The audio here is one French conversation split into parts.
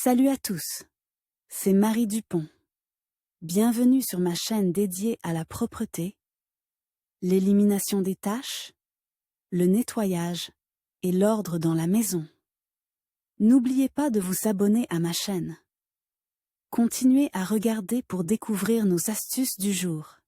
Salut à tous, c'est Marie Dupont. Bienvenue sur ma chaîne dédiée à la propreté, l'élimination des taches, le nettoyage et l'ordre dans la maison. N'oubliez pas de vous abonner à ma chaîne. Continuez à regarder pour découvrir nos astuces du jour.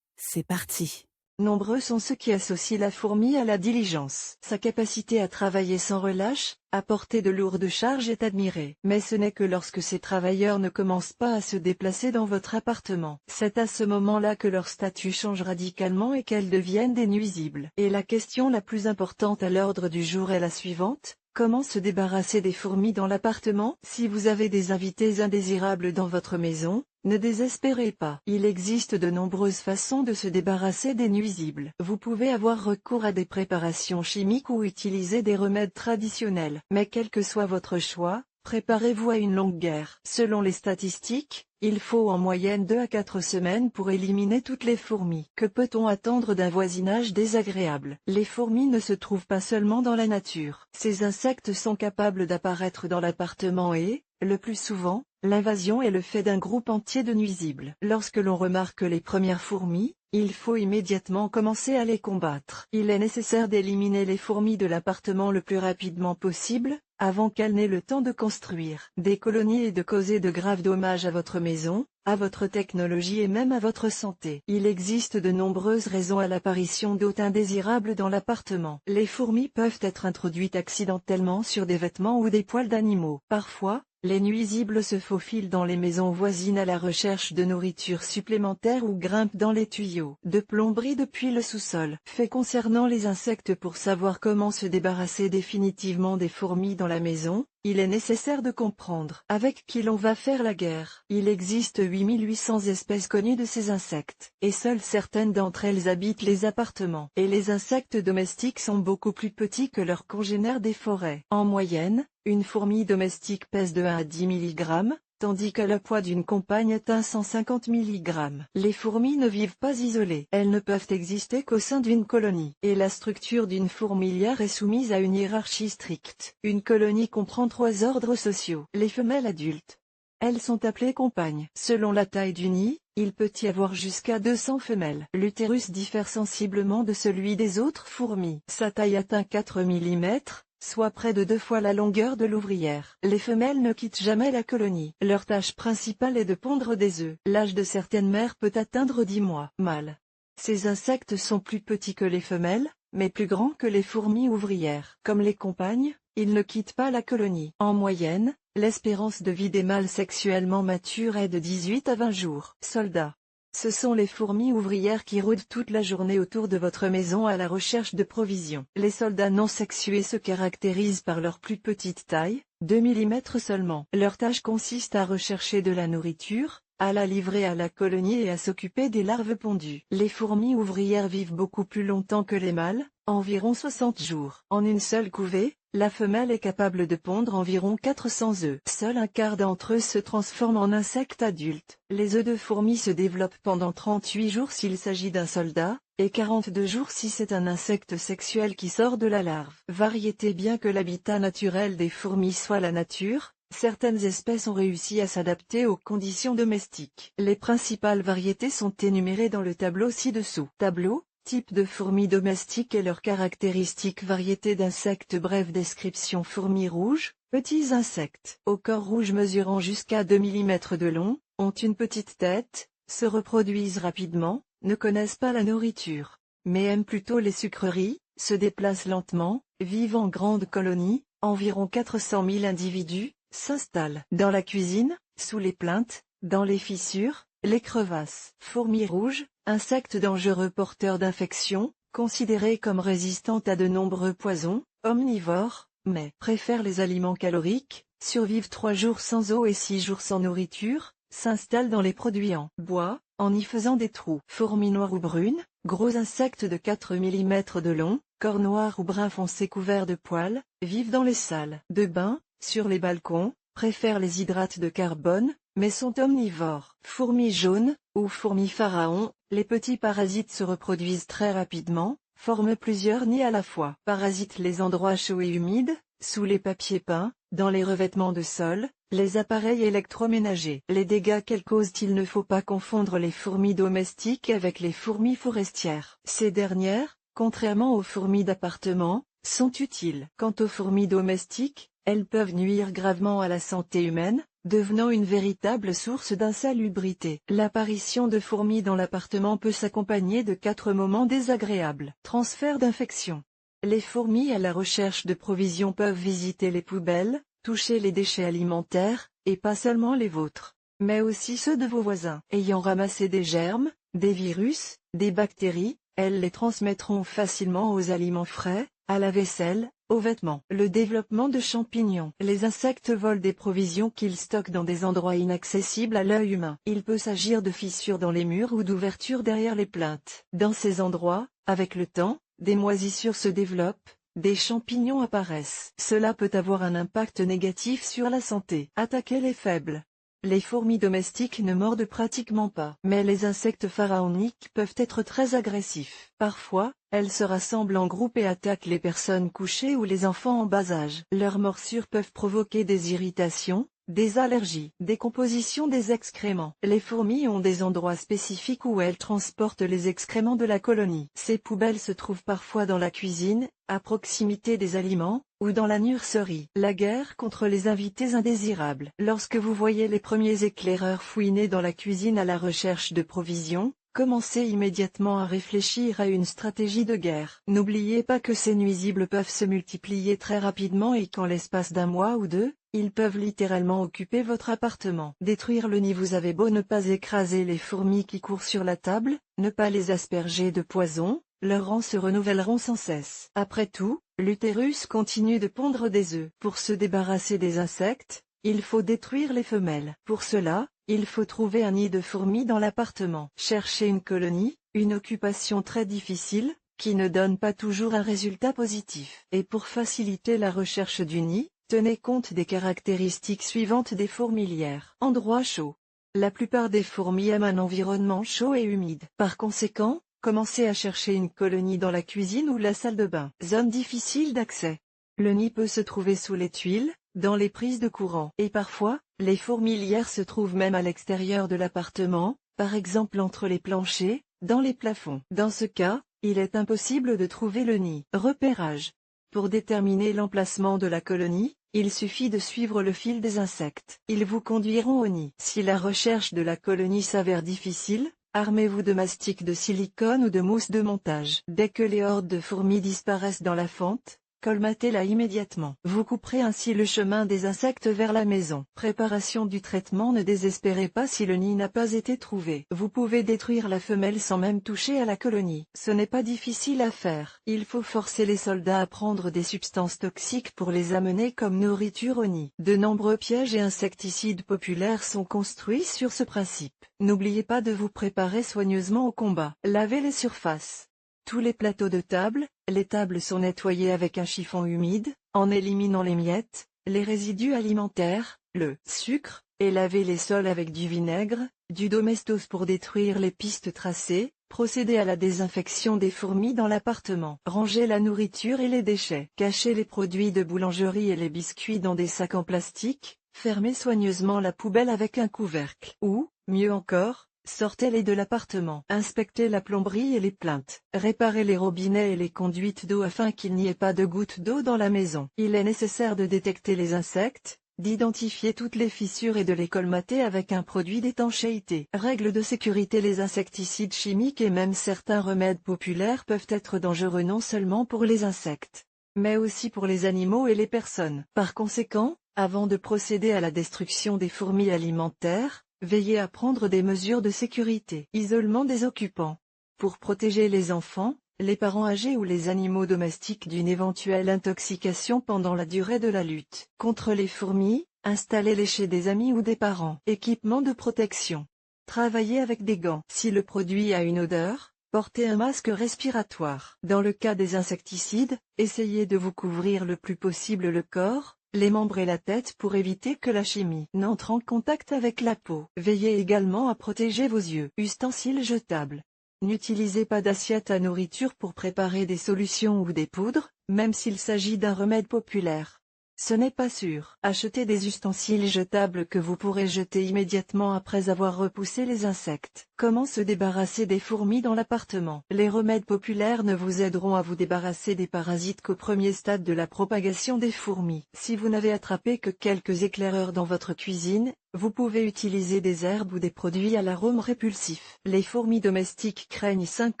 C'est parti! Nombreux sont ceux qui associent la fourmi à la diligence. Sa capacité à travailler sans relâche, à porter de lourdes charges est admirée. Mais ce n'est que lorsque ces travailleurs ne commencent pas à se déplacer dans votre appartement. C'est à ce moment-là que leur statut change radicalement et qu'elles deviennent des nuisibles. Et la question la plus importante à l'ordre du jour est la suivante. Comment se débarrasser des fourmis dans l'appartement? Si vous avez des invités indésirables dans votre maison, ne désespérez pas. Il existe de nombreuses façons de se débarrasser des nuisibles. Vous pouvez avoir recours à des préparations chimiques ou utiliser des remèdes traditionnels. Mais quel que soit votre choix, préparez-vous à une longue guerre. Selon les statistiques, il faut en moyenne 2 à 4 semaines pour éliminer toutes les fourmis. Que peut-on attendre d'un voisinage désagréable? Les fourmis ne se trouvent pas seulement dans la nature. Ces insectes sont capables d'apparaître dans l'appartement et, le plus souvent, l'invasion est le fait d'un groupe entier de nuisibles. Lorsque l'on remarque les premières fourmis, il faut immédiatement commencer à les combattre. Il est nécessaire d'éliminer les fourmis de l'appartement le plus rapidement possible, avant qu'elles n'aient le temps de construire des colonies et de causer de graves dommages à votre maison, à votre technologie et même à votre santé. Il existe de nombreuses raisons à l'apparition d'hôtes indésirables dans l'appartement. Les fourmis peuvent être introduites accidentellement sur des vêtements ou des poils d'animaux. Parfois, les nuisibles se faufilent dans les maisons voisines à la recherche de nourriture supplémentaire ou grimpent dans les tuyaux de plomberie depuis le sous-sol. Fait concernant les insectes. Pour savoir comment se débarrasser définitivement des fourmis dans la maison, il est nécessaire de comprendre avec qui l'on va faire la guerre. Il existe 8800 espèces connues de ces insectes, et seules certaines d'entre elles habitent les appartements. Et les insectes domestiques sont beaucoup plus petits que leurs congénères des forêts. En moyenne, une fourmi domestique pèse de 1 à 10 mg, tandis que le poids d'une compagne atteint 150 mg. Les fourmis ne vivent pas isolées. Elles ne peuvent exister qu'au sein d'une colonie. Et la structure d'une fourmilière est soumise à une hiérarchie stricte. Une colonie comprend 3 ordres sociaux. Les femelles adultes. Elles sont appelées compagnes. Selon la taille du nid, il peut y avoir jusqu'à 200 femelles. L'utérus diffère sensiblement de celui des autres fourmis. Sa taille atteint 4 mm. Soit près de 2 fois la longueur de l'ouvrière. Les femelles ne quittent jamais la colonie. Leur tâche principale est de pondre des œufs. L'âge de certaines mères peut atteindre 10 mois. Mâles. Ces insectes sont plus petits que les femelles, mais plus grands que les fourmis ouvrières. Comme les compagnes, ils ne quittent pas la colonie. En moyenne, l'espérance de vie des mâles sexuellement matures est de 18 à 20 jours. Soldats. Ce sont les fourmis ouvrières qui rôdent toute la journée autour de votre maison à la recherche de provisions. Les soldats non sexués se caractérisent par leur plus petite taille, 2 mm seulement. Leur tâche consiste à rechercher de la nourriture, à la livrer à la colonie et à s'occuper des larves pondues. Les fourmis ouvrières vivent beaucoup plus longtemps que les mâles, environ 60 jours. En une seule couvée, la femelle est capable de pondre environ 400 œufs. Seul un quart d'entre eux se transforme en insectes adultes. Les œufs de fourmis se développent pendant 38 jours s'il s'agit d'un soldat, et 42 jours si c'est un insecte sexuel qui sort de la larve. Variété. Bien que l'habitat naturel des fourmis soit la nature, certaines espèces ont réussi à s'adapter aux conditions domestiques. Les principales variétés sont énumérées dans le tableau ci-dessous. Tableau. Type de fourmis domestiques et leurs caractéristiques. Variété d'insectes. Brève description. Fourmis rouges, petits insectes, au corps rouge mesurant jusqu'à 2 mm de long, ont une petite tête, se reproduisent rapidement, ne connaissent pas la nourriture, mais aiment plutôt les sucreries, se déplacent lentement, vivent en grandes colonies, environ 400 000 individus, s'installent dans la cuisine, sous les plinthes, dans les fissures, les crevasses. Fourmis rouges, insectes dangereux porteurs d'infections, considérés comme résistantes à de nombreux poisons, omnivores, mais préfèrent les aliments caloriques, survivent 3 jours sans eau et 6 jours sans nourriture, s'installent dans les produits en bois, en y faisant des trous. Fourmis noires ou brunes, gros insectes de 4 mm de long, corps noir ou brun foncé couverts de poils, vivent dans les salles de bain, sur les balcons, préfèrent les hydrates de carbone, mais sont omnivores. Fourmis jaunes, ou fourmis pharaon, les petits parasites se reproduisent très rapidement, forment plusieurs nids à la fois. Parasitent les endroits chauds et humides, sous les papiers peints, dans les revêtements de sol, Les appareils électroménagers. Les dégâts qu'elles causent. Il ne faut pas confondre les fourmis domestiques avec les fourmis forestières. Ces dernières, contrairement aux fourmis d'appartement, sont utiles. Quant aux fourmis domestiques, elles peuvent nuire gravement à la santé humaine, devenant une véritable source d'insalubrité. L'apparition de fourmis dans l'appartement peut s'accompagner de 4 moments désagréables. Transfert d'infection. Les fourmis à la recherche de provisions peuvent visiter les poubelles, toucher les déchets alimentaires, et pas seulement les vôtres, mais aussi ceux de vos voisins. Ayant ramassé des germes, des virus, des bactéries, elles les transmettront facilement aux aliments frais, à la vaisselle, aux vêtements. Le développement de champignons. Les insectes volent des provisions qu'ils stockent dans des endroits inaccessibles à l'œil humain. Il peut s'agir de fissures dans les murs ou d'ouvertures derrière les plinthes. Dans ces endroits, avec le temps, des moisissures se développent, des champignons apparaissent. Cela peut avoir un impact négatif sur la santé. Attaquer les faibles. Les fourmis domestiques ne mordent pratiquement pas, mais les insectes pharaoniques peuvent être très agressifs. Parfois, elles se rassemblent en groupe et attaquent les personnes couchées ou les enfants en bas âge. Leurs morsures peuvent provoquer des irritations, des allergies, décomposition des excréments. Les fourmis ont des endroits spécifiques où elles transportent les excréments de la colonie. Ces poubelles se trouvent parfois dans la cuisine, à proximité des aliments, ou dans la nurserie. La guerre contre les invités indésirables. Lorsque vous voyez les premiers éclaireurs fouiner dans la cuisine à la recherche de provisions, commencez immédiatement à réfléchir à une stratégie de guerre. N'oubliez pas que ces nuisibles peuvent se multiplier très rapidement et qu'en l'espace d'un mois ou deux, ils peuvent littéralement occuper votre appartement. Détruire le nid. Vous avez beau ne pas écraser les fourmis qui courent sur la table, ne pas les asperger de poison, leurs rangs se renouvelleront sans cesse. Après tout, l'utérus continue de pondre des œufs. Pour se débarrasser des insectes, il faut détruire les femelles. Pour cela, il faut trouver un nid de fourmis dans l'appartement. Chercher une colonie, une occupation très difficile, qui ne donne pas toujours un résultat positif. Et pour faciliter la recherche du nid, tenez compte des caractéristiques suivantes des fourmilières. Endroit chaud. La plupart des fourmis aiment un environnement chaud et humide. Par conséquent, commencez à chercher une colonie dans la cuisine ou la salle de bain. Zone difficile d'accès. Le nid peut se trouver sous les tuiles, dans les prises de courant. Et parfois, les fourmilières se trouvent même à l'extérieur de l'appartement, par exemple entre les planchers, dans les plafonds. Dans ce cas, il est impossible de trouver le nid. Repérage. Pour déterminer l'emplacement de la colonie, il suffit de suivre le fil des insectes. Ils vous conduiront au nid. Si la recherche de la colonie s'avère difficile, armez-vous de mastic de silicone ou de mousse de montage. Dès que les hordes de fourmis disparaissent dans la fente, colmatez-la immédiatement. Vous couperez ainsi le chemin des insectes vers la maison. Préparation du traitement. Ne désespérez pas si le nid n'a pas été trouvé. Vous pouvez détruire la femelle sans même toucher à la colonie. Ce n'est pas difficile à faire. Il faut forcer les soldats à prendre des substances toxiques pour les amener comme nourriture au nid. De nombreux pièges et insecticides populaires sont construits sur ce principe. N'oubliez pas de vous préparer soigneusement au combat. Lavez les surfaces. Tous les plateaux de table, les tables sont nettoyées avec un chiffon humide, en éliminant les miettes, les résidus alimentaires, le sucre, et lavez les sols avec du vinaigre, du domestos pour détruire les pistes tracées. Procédez à la désinfection des fourmis dans l'appartement. Rangez la nourriture et les déchets. Cachez les produits de boulangerie et les biscuits dans des sacs en plastique. Fermez soigneusement la poubelle avec un couvercle. Ou, mieux encore, sortez-les de l'appartement. Inspectez la plomberie et les plinthes. Réparez les robinets et les conduites d'eau afin qu'il n'y ait pas de gouttes d'eau dans la maison. Il est nécessaire de détecter les insectes, d'identifier toutes les fissures et de les colmater avec un produit d'étanchéité. Règles de sécurité. Les insecticides chimiques et même certains remèdes populaires peuvent être dangereux non seulement pour les insectes, mais aussi pour les animaux et les personnes. Par conséquent, avant de procéder à la destruction des fourmis alimentaires, veillez à prendre des mesures de sécurité. Isolement des occupants. Pour protéger les enfants, les parents âgés ou les animaux domestiques d'une éventuelle intoxication pendant la durée de la lutte contre les fourmis, installez-les chez des amis ou des parents. Équipement de protection. Travaillez avec des gants. Si le produit a une odeur, portez un masque respiratoire. Dans le cas des insecticides, essayez de vous couvrir le plus possible le corps, les membres et la tête pour éviter que la chimie n'entre en contact avec la peau. Veillez également à protéger vos yeux. Ustensiles jetables. N'utilisez pas d'assiette à nourriture pour préparer des solutions ou des poudres, même s'il s'agit d'un remède populaire. Ce n'est pas sûr. Achetez des ustensiles jetables que vous pourrez jeter immédiatement après avoir repoussé les insectes. Comment se débarrasser des fourmis dans l'appartement? Les remèdes populaires ne vous aideront à vous débarrasser des parasites qu'au premier stade de la propagation des fourmis. Si vous n'avez attrapé que quelques éclaireurs dans votre cuisine, vous pouvez utiliser des herbes ou des produits à l'arôme répulsif. Les fourmis domestiques craignent 5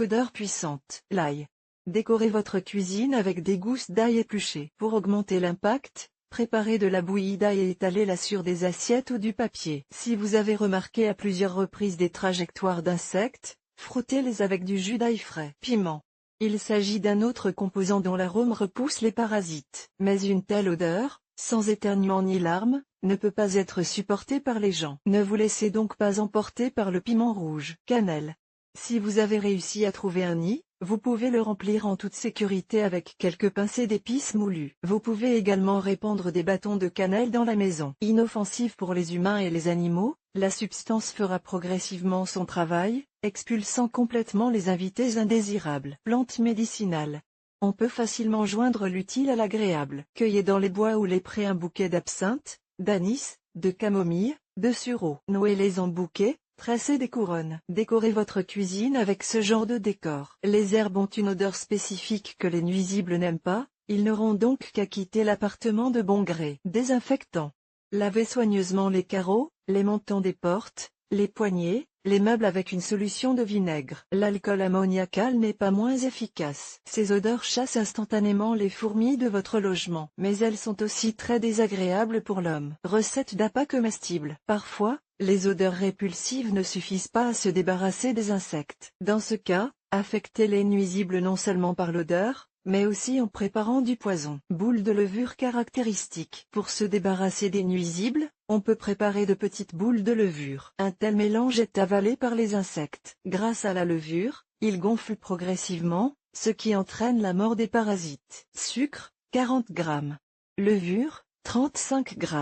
odeurs puissantes. L'ail. Décorez votre cuisine avec des gousses d'ail épluchées. Pour augmenter l'impact, préparez de la bouillie d'ail et étalez-la sur des assiettes ou du papier. Si vous avez remarqué à plusieurs reprises des trajectoires d'insectes, frottez-les avec du jus d'ail frais. Piment. Il s'agit d'un autre composant dont l'arôme repousse les parasites. Mais une telle odeur, sans éternuement ni larmes, ne peut pas être supportée par les gens. Ne vous laissez donc pas emporter par le piment rouge. Cannelle. Si vous avez réussi à trouver un nid, vous pouvez le remplir en toute sécurité avec quelques pincées d'épices moulues. Vous pouvez également répandre des bâtons de cannelle dans la maison. Inoffensive pour les humains et les animaux, la substance fera progressivement son travail, expulsant complètement les invités indésirables. Plante médicinale. On peut facilement joindre l'utile à l'agréable. Cueillez dans les bois ou les prés un bouquet d'absinthe, d'anis, de camomille, de sureau. Nouez-les en bouquets. Tressez des couronnes. Décorez votre cuisine avec ce genre de décor. Les herbes ont une odeur spécifique que les nuisibles n'aiment pas, ils n'auront donc qu'à quitter l'appartement de bon gré. Désinfectant. Lavez soigneusement les carreaux, les montants des portes, les poignées, les meubles avec une solution de vinaigre. L'alcool ammoniacal n'est pas moins efficace. Ces odeurs chassent instantanément les fourmis de votre logement. Mais elles sont aussi très désagréables pour l'homme. Recette d'appât comestible. Parfois, les odeurs répulsives ne suffisent pas à se débarrasser des insectes. Dans ce cas, affectez les nuisibles non seulement par l'odeur, mais aussi en préparant du poison. Boule de levure caractéristique. Pour se débarrasser des nuisibles, on peut préparer de petites boules de levure. Un tel mélange est avalé par les insectes. Grâce à la levure, il gonfle progressivement, ce qui entraîne la mort des parasites. Sucre, 40 g. Levure, 35 g.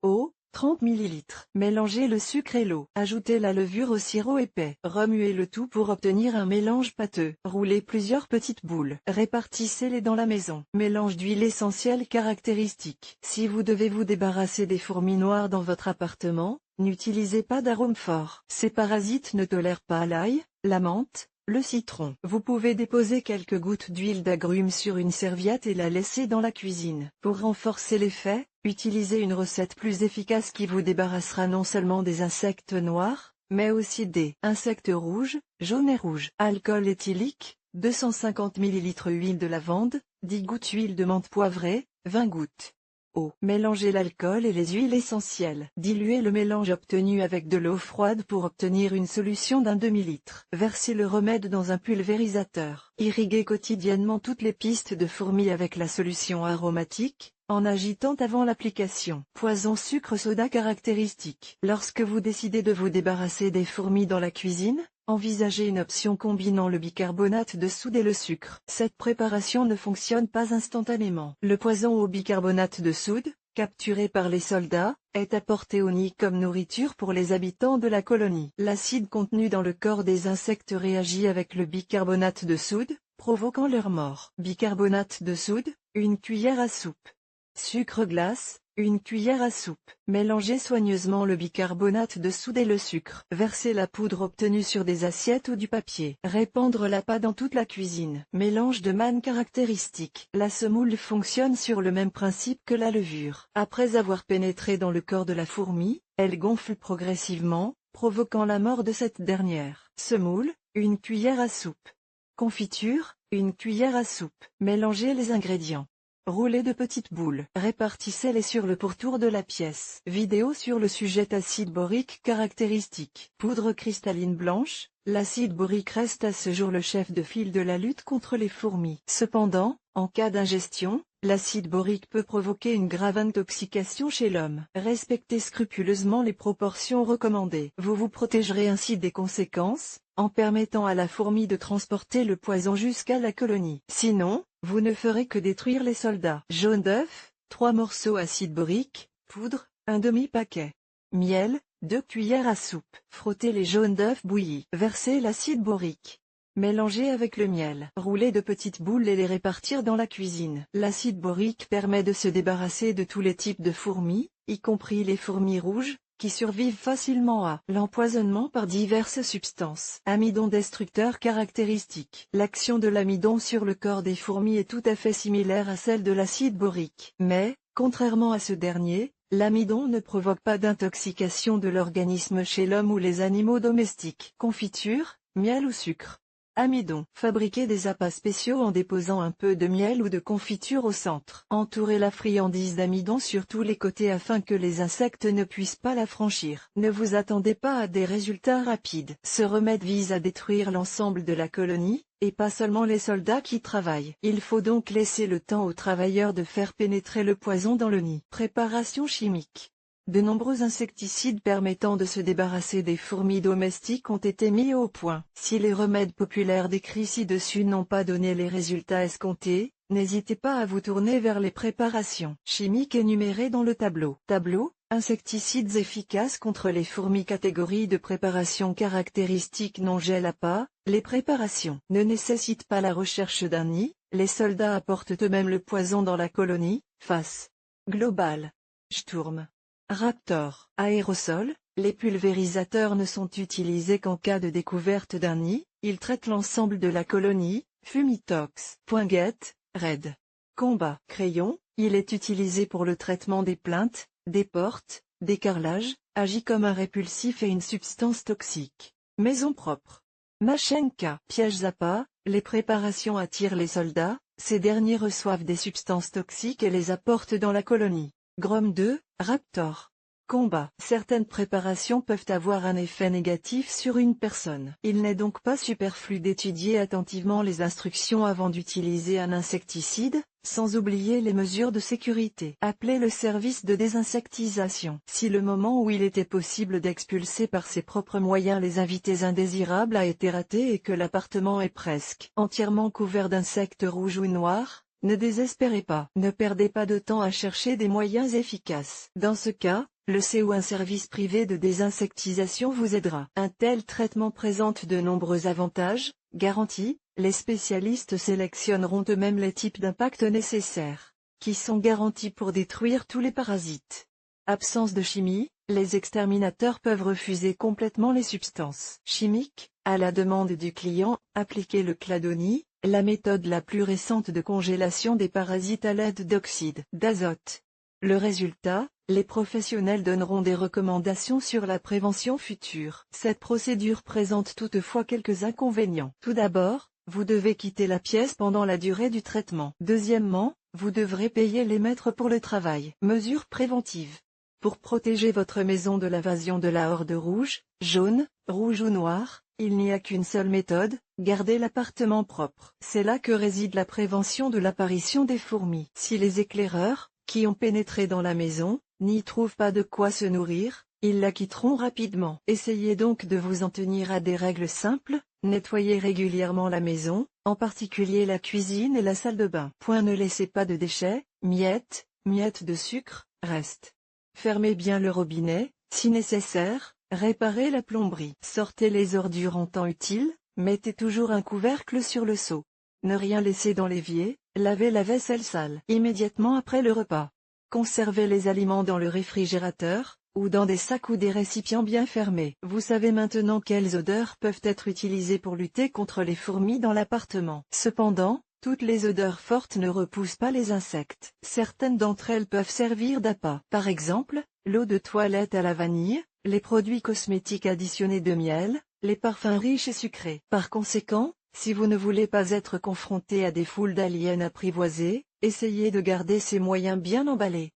Eau, 30 ml. Mélangez le sucre et l'eau. Ajoutez la levure au sirop épais. Remuez le tout pour obtenir un mélange pâteux. Roulez plusieurs petites boules. Répartissez-les dans la maison. Mélange d'huile essentielle caractéristique. Si vous devez vous débarrasser des fourmis noires dans votre appartement, n'utilisez pas d'arôme fort. Ces parasites ne tolèrent pas l'ail, la menthe, le citron. Vous pouvez déposer quelques gouttes d'huile d'agrumes sur une serviette et la laisser dans la cuisine. Pour renforcer l'effet, utilisez une recette plus efficace qui vous débarrassera non seulement des insectes noirs, mais aussi des insectes rouges, jaunes et rouges. Alcool éthylique, 250 ml huile de lavande, 10 gouttes huile de menthe poivrée, 20 gouttes. Eau. Mélangez l'alcool et les huiles essentielles. Diluez le mélange obtenu avec de l'eau froide pour obtenir une solution d'un demi-litre. Versez le remède dans un pulvérisateur. Irriguez quotidiennement toutes les pistes de fourmis avec la solution aromatique, en agitant avant l'application. Poison sucre soda caractéristique. Lorsque vous décidez de vous débarrasser des fourmis dans la cuisine, envisagez une option combinant le bicarbonate de soude et le sucre. Cette préparation ne fonctionne pas instantanément. Le poison au bicarbonate de soude, capturé par les soldats, est apporté au nid comme nourriture pour les habitants de la colonie. L'acide contenu dans le corps des insectes réagit avec le bicarbonate de soude, provoquant leur mort. Bicarbonate de soude, 1 cuillère à soupe. Sucre glace, 1 cuillère à soupe. Mélangez soigneusement le bicarbonate de soude et le sucre. Versez la poudre obtenue sur des assiettes ou du papier. Répandre la pâte dans toute la cuisine. Mélange de manne caractéristique. La semoule fonctionne sur le même principe que la levure. Après avoir pénétré dans le corps de la fourmi, elle gonfle progressivement, provoquant la mort de cette dernière. Semoule, 1 cuillère à soupe. Confiture, 1 cuillère à soupe. Mélangez les ingrédients. Roulez de petites boules. Répartissez-les sur le pourtour de la pièce. Vidéo sur le sujet acide borique caractéristique. Poudre cristalline blanche, l'acide borique reste à ce jour le chef de file de la lutte contre les fourmis. Cependant, en cas d'ingestion, l'acide borique peut provoquer une grave intoxication chez l'homme. Respectez scrupuleusement les proportions recommandées. Vous vous protégerez ainsi des conséquences, en permettant à la fourmi de transporter le poison jusqu'à la colonie. Sinon, vous ne ferez que détruire les soldats. Jaune d'œuf, 3 morceaux acide borique, poudre, un demi-paquet. Miel, 2 cuillères à soupe. Frottez les jaunes d'œuf bouillis. Versez l'acide borique. Mélanger avec le miel. Rouler de petites boules et les répartir dans la cuisine. L'acide borique permet de se débarrasser de tous les types de fourmis, y compris les fourmis rouges, qui survivent facilement à l'empoisonnement par diverses substances. Amidon destructeur caractéristique. L'action de l'amidon sur le corps des fourmis est tout à fait similaire à celle de l'acide borique. Mais, contrairement à ce dernier, l'amidon ne provoque pas d'intoxication de l'organisme chez l'homme ou les animaux domestiques. Confiture, miel ou sucre. Amidon. Fabriquer des appâts spéciaux en déposant un peu de miel ou de confiture au centre. Entourer la friandise d'amidon sur tous les côtés afin que les insectes ne puissent pas la franchir. Ne vous attendez pas à des résultats rapides. Ce remède vise à détruire l'ensemble de la colonie, et pas seulement les soldats qui travaillent. Il faut donc laisser le temps aux travailleurs de faire pénétrer le poison dans le nid. Préparation chimique. De nombreux insecticides permettant de se débarrasser des fourmis domestiques ont été mis au point. Si les remèdes populaires décrits ci-dessus n'ont pas donné les résultats escomptés, n'hésitez pas à vous tourner vers les préparations chimiques énumérées dans le tableau. Tableau, insecticides efficaces contre les fourmis. Catégorie de préparation caractéristiques. Non gel à pas. Les préparations ne nécessitent pas la recherche d'un nid, les soldats apportent eux-mêmes le poison dans la colonie. Face globale. Sturm. Raptor. Aérosol, les pulvérisateurs ne sont utilisés qu'en cas de découverte d'un nid, ils traitent l'ensemble de la colonie. Fumitox. Poinguette, raid. Combat. Crayon, il est utilisé pour le traitement des plaintes, des portes, des carrelages, agit comme un répulsif et une substance toxique. Maison propre. Machenka. Pièges à pas, les préparations attirent les soldats, ces derniers reçoivent des substances toxiques et les apportent dans la colonie. Grom 2, Raptor. Combat. Certaines préparations peuvent avoir un effet négatif sur une personne. Il n'est donc pas superflu d'étudier attentivement les instructions avant d'utiliser un insecticide, sans oublier les mesures de sécurité. Appelez le service de désinsectisation. Si le moment où il était possible d'expulser par ses propres moyens les invités indésirables a été raté et que l'appartement est presque entièrement couvert d'insectes rouges ou noirs, ne désespérez pas. Ne perdez pas de temps à chercher des moyens efficaces. Dans ce cas, le C ou un service privé de désinsectisation vous aidera. Un tel traitement présente de nombreux avantages, garantis, les spécialistes sélectionneront eux-mêmes les types d'impact nécessaires, qui sont garantis pour détruire tous les parasites. Absence de chimie, les exterminateurs peuvent refuser complètement les substances chimiques. À la demande du client, appliquez le cladonie, la méthode la plus récente de congélation des parasites à l'aide d'oxyde d'azote. Le résultat, les professionnels donneront des recommandations sur la prévention future. Cette procédure présente toutefois quelques inconvénients. Tout d'abord, vous devez quitter la pièce pendant la durée du traitement. Deuxièmement, vous devrez payer les maîtres pour le travail. Mesures préventives. Pour protéger votre maison de l'invasion de la horde rouge, jaune, rouge ou noire, il n'y a qu'une seule méthode, garder l'appartement propre. C'est là que réside la prévention de l'apparition des fourmis. Si les éclaireurs, qui ont pénétré dans la maison, n'y trouvent pas de quoi se nourrir, ils la quitteront rapidement. Essayez donc de vous en tenir à des règles simples, nettoyez régulièrement la maison, en particulier la cuisine et la salle de bain. Ne laissez pas de déchets, miettes de sucre, restent. Fermez bien le robinet, si nécessaire, réparez la plomberie. Sortez les ordures en temps utile, mettez toujours un couvercle sur le seau. Ne rien laisser dans l'évier, lavez la vaisselle sale immédiatement après le repas. Conservez les aliments dans le réfrigérateur, ou dans des sacs ou des récipients bien fermés. Vous savez maintenant quelles odeurs peuvent être utilisées pour lutter contre les fourmis dans l'appartement. Cependant, toutes les odeurs fortes ne repoussent pas les insectes. Certaines d'entre elles peuvent servir d'appât. Par exemple, l'eau de toilette à la vanille, les produits cosmétiques additionnés de miel, les parfums riches et sucrés. Par conséquent, si vous ne voulez pas être confronté à des foules d'aliens apprivoisés, essayez de garder ces moyens bien emballés.